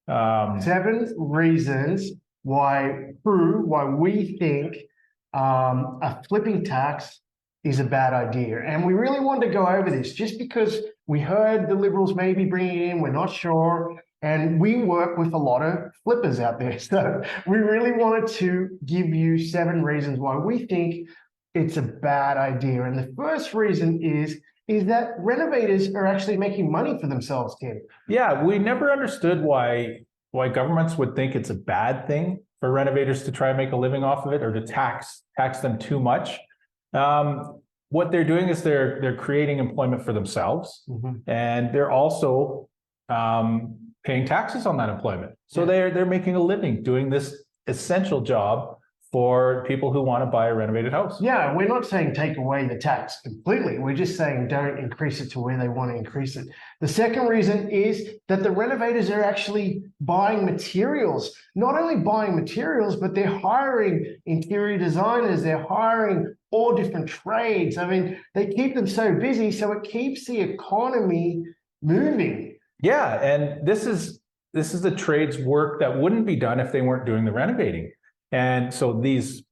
7 reasons why we think a flipping tax is a bad idea. And we really wanted to go over this just because we heard the Liberals may be bringing it in, we're not sure. And we work with a lot of flippers out there. So we really wanted to give you 7 reasons why we think it's a bad idea. And the first reason is that renovators are actually making money for themselves, Tim. Yeah, we never understood why governments would think it's a bad thing for renovators to try and make a living off of it, or to tax them too much. What they're doing is they're creating employment for themselves, and they're also paying taxes on that employment. So they're making a living doing this essential job for people who want to buy a renovated house. Yeah, we're not saying take away the tax completely. We're just saying don't increase it to where they want to increase it. The second reason is that the renovators are actually buying materials. Not only buying materials, but they're hiring interior designers. They're hiring all different trades. I mean, they keep them so busy, so it keeps the economy moving. Yeah, and this is the trades work that wouldn't be done if they weren't doing the renovating. And so these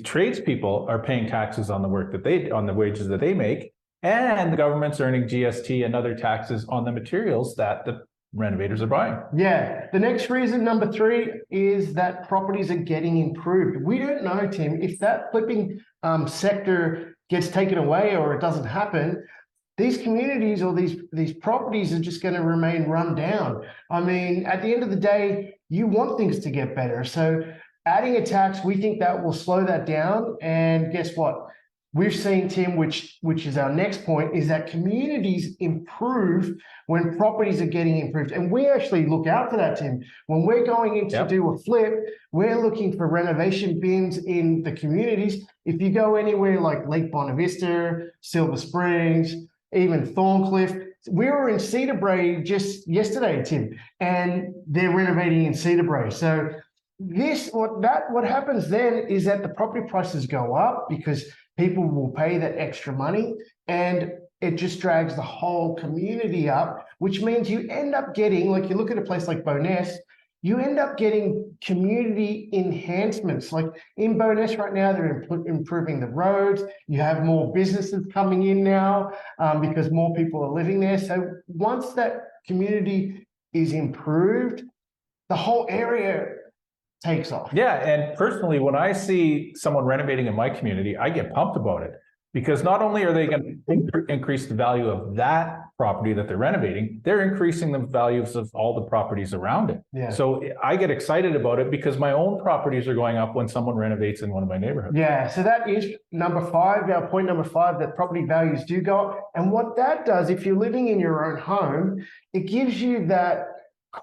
tradespeople are paying taxes on the work on the wages that they make, and the government's earning GST and other taxes on the materials that the renovators are buying. Yeah. The next reason, number 3, is that properties are getting improved. We don't know, Tim, if that flipping sector gets taken away or it doesn't happen, these communities or these properties are just going to remain run down. I mean, at the end of the day, you want things to get better. So adding a tax, we think that will slow that down. And guess what? We've seen, Tim, which is our next point, is that communities improve when properties are getting improved. And we actually look out for that, Tim. When we're going in to do a flip, we're looking for renovation bins in the communities. If you go anywhere like Lake Bonavista, Silver Springs, even Thorncliffe, we were in Cedar Brae just yesterday, Tim, and they're renovating in Cedar Brae. So what happens then is that the property prices go up because people will pay that extra money, and it just drags the whole community up, which means you end up getting, like you look at a place like Bowness, you end up getting community enhancements. Like in Bowness right now, they're improving the roads. You have more businesses coming in now because more people are living there. So once that community is improved, the whole area takes off. Yeah, and personally, when I see someone renovating in my community, I get pumped about it, because not only are they going to increase the value of that property that they're renovating, they're increasing the values of all the properties around it. Yeah. So I get excited about it because my own properties are going up when someone renovates in one of my neighborhoods. Yeah, so that is number 5, our point number 5, that property values do go up. And what that does, if you're living in your own home, it gives you that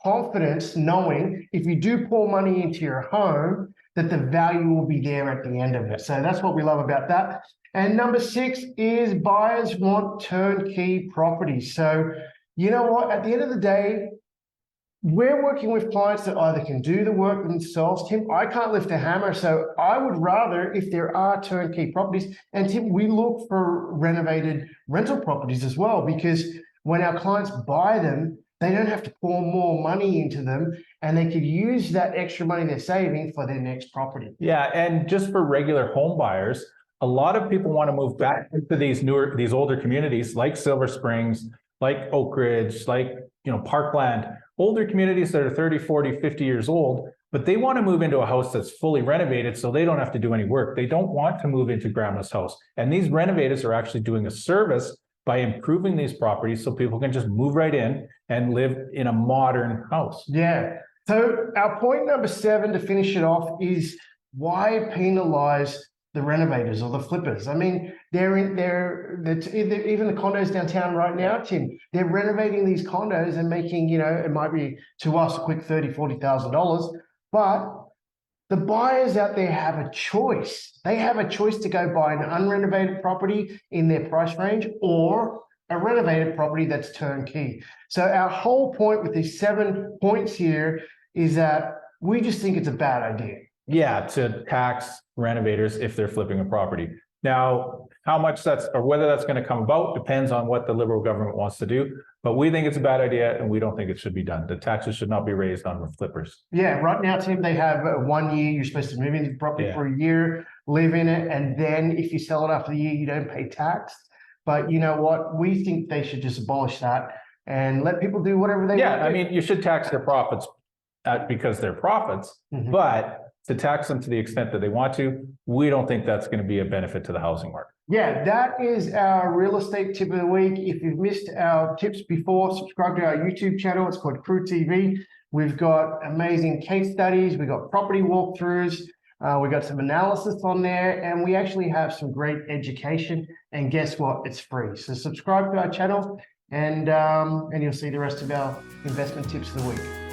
confidence knowing if you do pour money into your home, that the value will be there at the end of it. So that's what we love about that. And number 6 is buyers want turnkey properties. So you know what, at the end of the day, we're working with clients that either can do the work themselves. Tim, I can't lift a hammer, so I would rather, if there are turnkey properties, and Tim, we look for renovated rental properties as well, because when our clients buy them, they don't have to pour more money into them, and they could use that extra money they're saving for their next property. Yeah, and just for regular home buyers, a lot of people want to move back into these older communities like Silver Springs, like Oak Ridge, like Parkland, older communities that are 30, 40, 50 years old, but they want to move into a house that's fully renovated so they don't have to do any work. They don't want to move into grandma's house. And these renovators are actually doing a service by improving these properties so people can just move right in and live in a modern house. Yeah. So our point number 7 to finish it off is why penalize the renovators or the flippers? I mean, even the condos downtown right now, Tim, they're renovating these condos and making, it might be to us a quick $30,000, $40,000, but the buyers out there have a choice. They have a choice to go buy an unrenovated property in their price range or a renovated property that's turnkey. So our whole point with these 7 points here is that we just think it's a bad idea. Yeah, to tax renovators if they're flipping a property. Now, how much that's, or whether that's going to come about depends on what the Liberal government wants to do. But we think it's a bad idea and we don't think it should be done. The taxes should not be raised on flippers. Yeah, right now, Tim, they have 1 year. You're supposed to move into the property for a year, live in it, and then if you sell it after the year, you don't pay tax. But you know what? We think they should just abolish that and let people do whatever they want. Yeah, I mean, you should tax their profits because they're profits, but to tax them to the extent that they want to, we don't think that's going to be a benefit to the housing market. Yeah, that is our real estate tip of the week. If you've missed our tips before, subscribe to our YouTube channel. It's called Crew TV. We've got amazing case studies. We've got property walkthroughs. We've got some analysis on there, and we actually have some great education. And guess what? It's free. So subscribe to our channel, and you'll see the rest of our investment tips of the week.